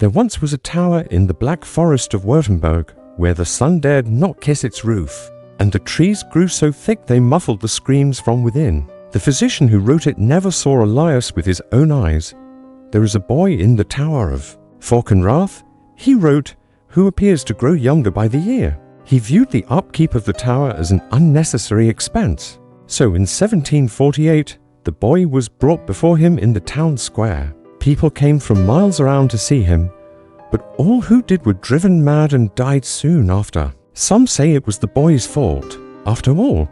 There once was a tower in the Black Forest of Württemberg where the sun dared not kiss its roof, and the trees grew so thick they muffled the screams from within. The physician who wrote it never saw Elias with his own eyes. There is a boy in the tower of Forkenrath, he wrote, who appears to grow younger by the year. He viewed the upkeep of the tower as an unnecessary expense. So in 1748, the boy was brought before him in the town square. People came from miles around to see him, but all who did were driven mad and died soon after. Some say it was the boy's fault. After all,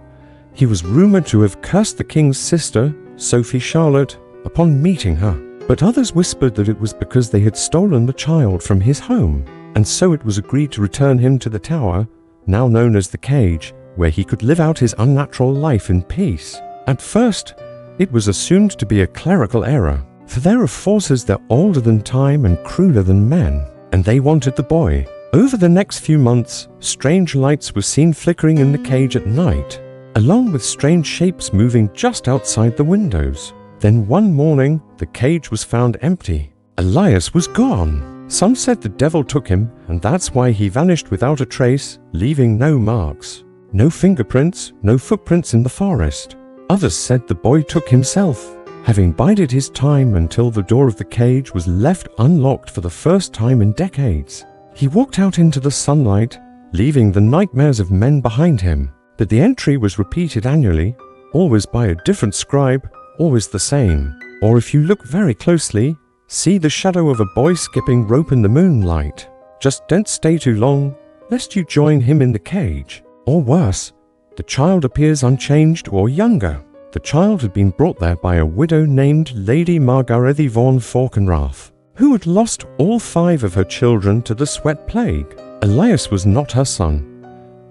he was rumored to have cursed the king's sister, Sophie Charlotte, upon meeting her. But others whispered that it was because they had stolen the child from his home, and so it was agreed to return him to the tower, now known as the cage, where he could live out his unnatural life in peace. At first, it was assumed to be a clerical error, for there are forces that are older than time and crueler than men, and they wanted the boy. Over the next few months, strange lights were seen flickering in the cage at night, along with strange shapes moving just outside the windows. Then one morning, the cage was found empty. Elias was gone. Some said the devil took him, and that's why he vanished without a trace, leaving no marks. No fingerprints, no footprints in the forest. Others said the boy took himself, having bided his time until the door of the cage was left unlocked for the first time in decades. He walked out into the sunlight, leaving the nightmares of men behind him. But the entry was repeated annually, always by a different scribe, always the same. Or if you look very closely, see the shadow of a boy skipping rope in the moonlight. Just don't stay too long, lest you join him in the cage. Or worse, the child appears unchanged or younger. The child had been brought there by a widow named Lady Margarethe von Forkenrath, who had lost all 5 of her children to the sweat plague. Elias was not her son.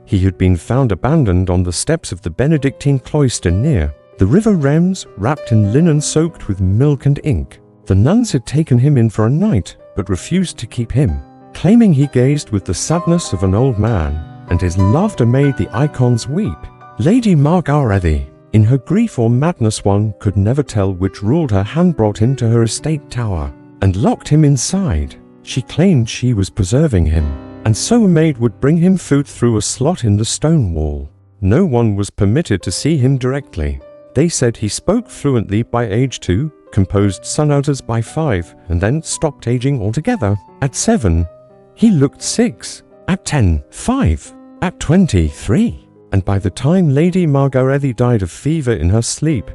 He had been found abandoned on the steps of the Benedictine cloister near the river Rems, wrapped in linen soaked with milk and ink. The nuns had taken him in for a night, but refused to keep him, claiming he gazed with the sadness of an old man, and his laughter made the icons weep. Lady Margarethe, in her grief or madness, one could never tell which, ruled her hand brought him to her estate tower, and locked him inside. She claimed she was preserving him, and so a maid would bring him food through a slot in the stone wall. No one was permitted to see him directly. They said he spoke fluently by age 2, composed sonatas by 5, and then stopped aging altogether. At 7, he looked 6. At 10, 5. At 20, 3. And by the time Lady Margarethe died of fever in her sleep,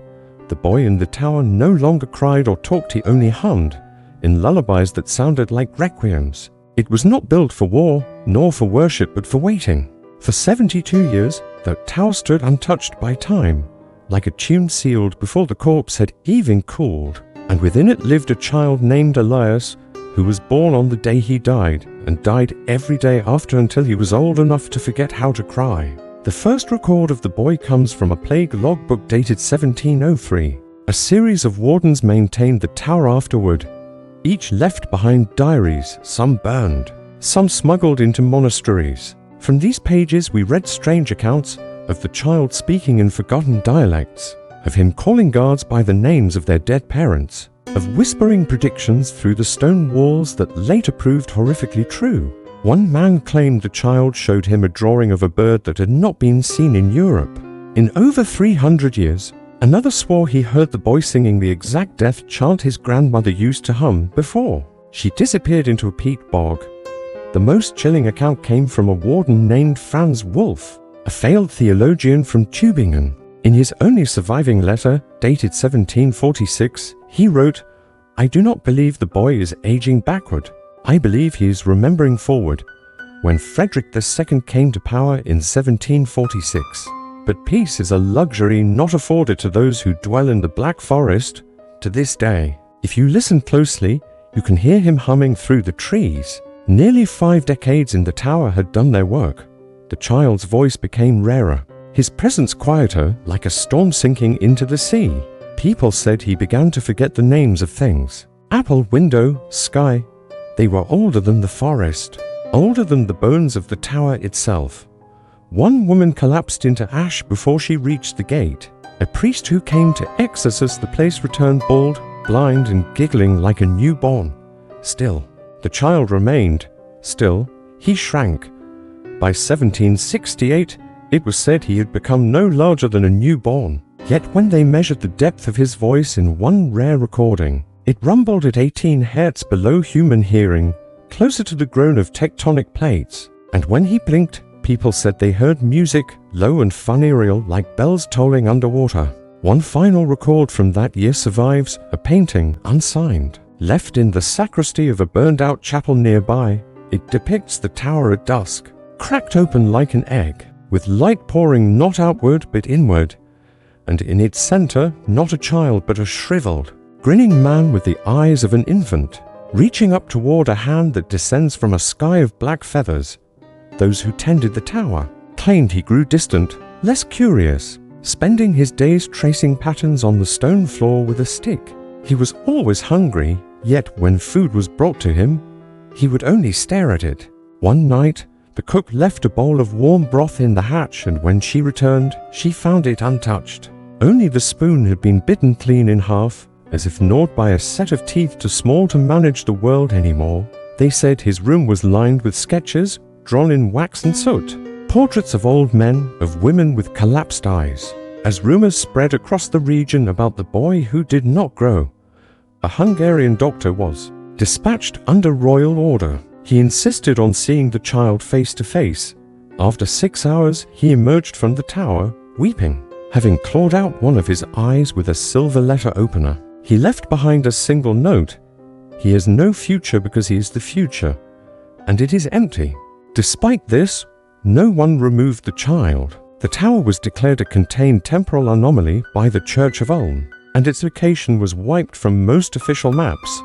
the boy in the tower no longer cried or talked, he only hummed, in lullabies that sounded like requiems. It was not built for war, nor for worship, but for waiting. For 72 years, the tower stood untouched by time, like a tune sealed before the corpse had even cooled, and within it lived a child named Elias, who was born on the day he died, and died every day after until he was old enough to forget how to cry. The first record of the boy comes from a plague logbook dated 1703. A series of wardens maintained the tower afterward. Each left behind diaries, some burned, some smuggled into monasteries. From these pages we read strange accounts of the child speaking in forgotten dialects, of him calling guards by the names of their dead parents, of whispering predictions through the stone walls that later proved horrifically true. One man claimed the child showed him a drawing of a bird that had not been seen in Europe in over 300 years. Another swore he heard the boy singing the exact death chant his grandmother used to hum before she disappeared into a peat bog. The most chilling account came from a warden named Franz Wolf, a failed theologian from Tübingen. In his only surviving letter, dated 1746, he wrote, "I do not believe the boy is aging backward. I believe he is remembering forward, when Frederick II came to power in 1746. But peace is a luxury not afforded to those who dwell in the Black Forest to this day." If you listen closely, you can hear him humming through the trees. Nearly 5 decades in the tower had done their work. The child's voice became rarer, his presence quieter, like a storm sinking into the sea. People said he began to forget the names of things. Apple, window, sky. They were older than the forest, older than the bones of the tower itself. One woman collapsed into ash before she reached the gate. A priest who came to exorcise the place returned bald, blind, and giggling like a newborn. Still, The child remained. Still, he shrank. By 1768, it was said he had become no larger than a newborn. Yet when they measured the depth of his voice in one rare recording, it rumbled at 18 hertz below human hearing, closer to the groan of tectonic plates. And when he blinked, people said they heard music, low and funereal like bells tolling underwater. One final record from that year survives, a painting, unsigned, left in the sacristy of a burned-out chapel nearby. It depicts the tower at dusk, cracked open like an egg, with light pouring not outward but inward, and in its center not a child but a shriveled, grinning man with the eyes of an infant, reaching up toward a hand that descends from a sky of black feathers. Those who tended the tower claimed he grew distant, less curious, spending his days tracing patterns on the stone floor with a stick. He was always hungry, yet when food was brought to him, he would only stare at it. One night, the cook left a bowl of warm broth in the hatch, and when she returned, she found it untouched. Only the spoon had been bitten clean in half, as if gnawed by a set of teeth too small to manage the world anymore. They said his room was lined with sketches drawn in wax and soot, portraits of old men, of women with collapsed eyes. As rumors spread across the region about the boy who did not grow, a Hungarian doctor was dispatched under royal order. He insisted on seeing the child face to face. After 6 hours, he emerged from the tower, weeping, having clawed out one of his eyes with a silver letter opener. He left behind a single note. He has no future because he is the future, and it is empty. Despite this, no one removed the child. The tower was declared a contained temporal anomaly by the Church of Ulm, and its location was wiped from most official maps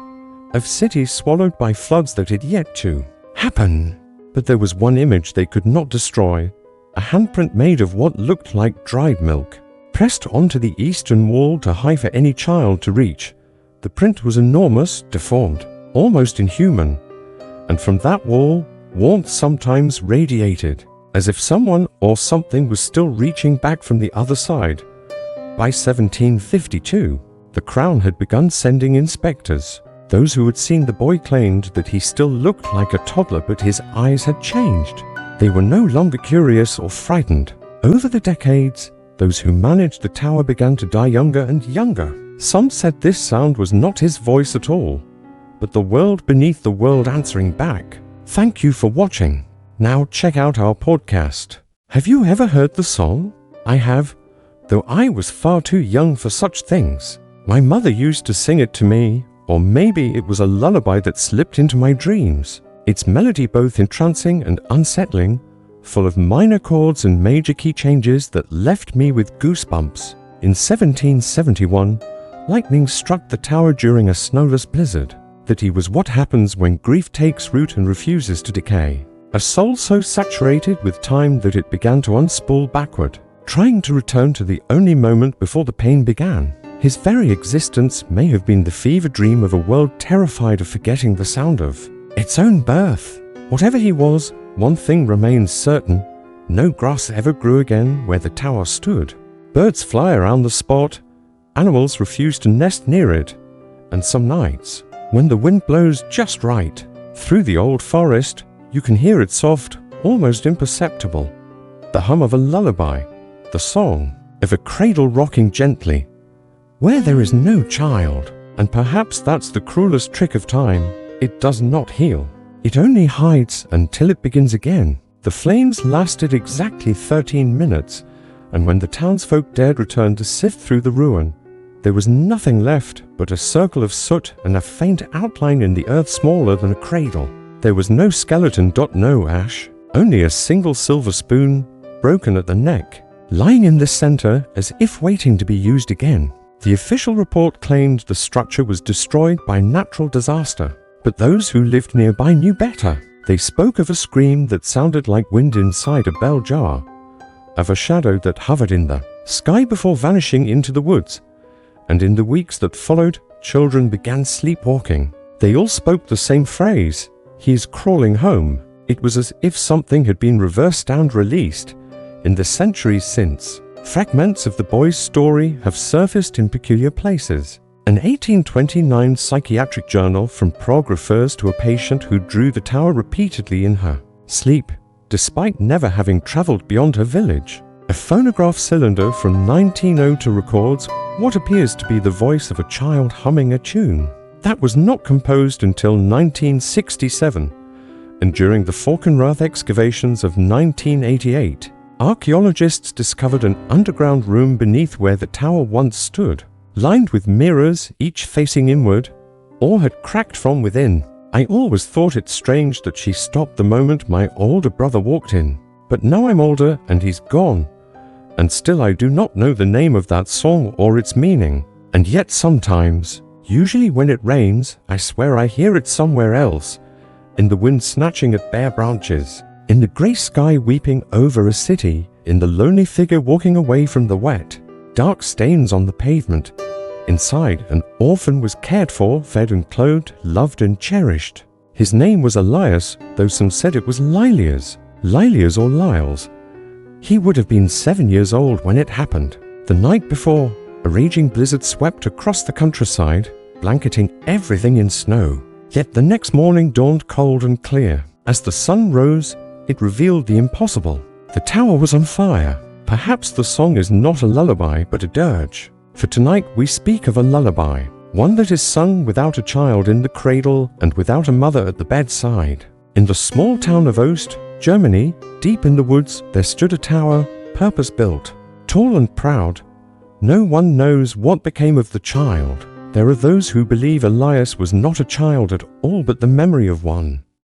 of cities swallowed by floods that had yet to happen. But there was one image they could not destroy, a handprint made of what looked like dried milk, pressed onto the eastern wall too high for any child to reach. The print was enormous, deformed, almost inhuman, and from that wall, warmth sometimes radiated, as if someone or something was still reaching back from the other side. By 1752, the Crown had begun sending inspectors. Those who had seen the boy claimed that he still looked like a toddler, but his eyes had changed. They were no longer curious or frightened. Over the decades, those who managed the tower began to die younger and younger. Some said this sound was not his voice at all, but the world beneath the world answering back. Thank you for watching. Now check out our podcast. Have you ever heard the song? I have, though I was far too young for such things. My mother used to sing it to me, or maybe it was a lullaby that slipped into my dreams. Its melody both entrancing and unsettling, full of minor chords and major key changes that left me with goosebumps. In 1771, lightning struck the tower during a snowless blizzard. That he was what happens when grief takes root and refuses to decay. A soul so saturated with time that it began to unspool backward, trying to return to the only moment before the pain began. His very existence may have been the fever dream of a world terrified of forgetting the sound of its own birth. Whatever he was, one thing remains certain: no grass ever grew again where the tower stood. Birds fly around the spot, animals refuse to nest near it, and some nights, when the wind blows just right through the old forest, you can hear it soft, almost imperceptible, the hum of a lullaby, the song of a cradle rocking gently, where there is no child. And perhaps that's the cruelest trick of time. It does not heal. It only hides until it begins again. The flames lasted exactly 13 minutes, and when the townsfolk dared return to sift through the ruin, there was nothing left but a circle of soot and a faint outline in the earth smaller than a cradle. There was no skeleton, no ash, only a single silver spoon, broken at the neck, lying in the center as if waiting to be used again. The official report claimed the structure was destroyed by natural disaster, but those who lived nearby knew better. They spoke of a scream that sounded like wind inside a bell jar, of a shadow that hovered in the sky before vanishing into the woods. And in the weeks that followed, children began sleepwalking. They all spoke the same phrase: "He's crawling home." It was as if something had been reversed and released. In the centuries since, fragments of the boy's story have surfaced in peculiar places. An 1829 psychiatric journal from Prague refers to a patient who drew the tower repeatedly in her sleep, despite never having traveled beyond her village. A phonograph cylinder from 1902 records what appears to be the voice of a child humming a tune. That was not composed until 1967, and during the Falkenrath excavations of 1988, archaeologists discovered an underground room beneath where the tower once stood, lined with mirrors, each facing inward. All had cracked from within. I always thought it strange that she stopped the moment my older brother walked in. But now I'm older and he's gone, and still I do not know the name of that song or its meaning. And yet sometimes, usually when it rains, I swear I hear it somewhere else, in the wind snatching at bare branches, in the grey sky weeping over a city, in the lonely figure walking away from the wet, dark stains on the pavement. Inside, an orphan was cared for, fed and clothed, loved and cherished. His name was Elias, though some said it was Lilias or Lyles. He would have been 7 years old when it happened. The night before, a raging blizzard swept across the countryside, blanketing everything in snow. Yet the next morning dawned cold and clear. As the sun rose, it revealed the impossible. The tower was on fire. Perhaps the song is not a lullaby, but a dirge. For tonight we speak of a lullaby, one that is sung without a child in the cradle and without a mother at the bedside. In the small town of Ost, Germany, deep in the woods, there stood a tower, purpose-built, tall and proud. No one knows what became of the child. There are those who believe Elias was not a child at all but the memory of one.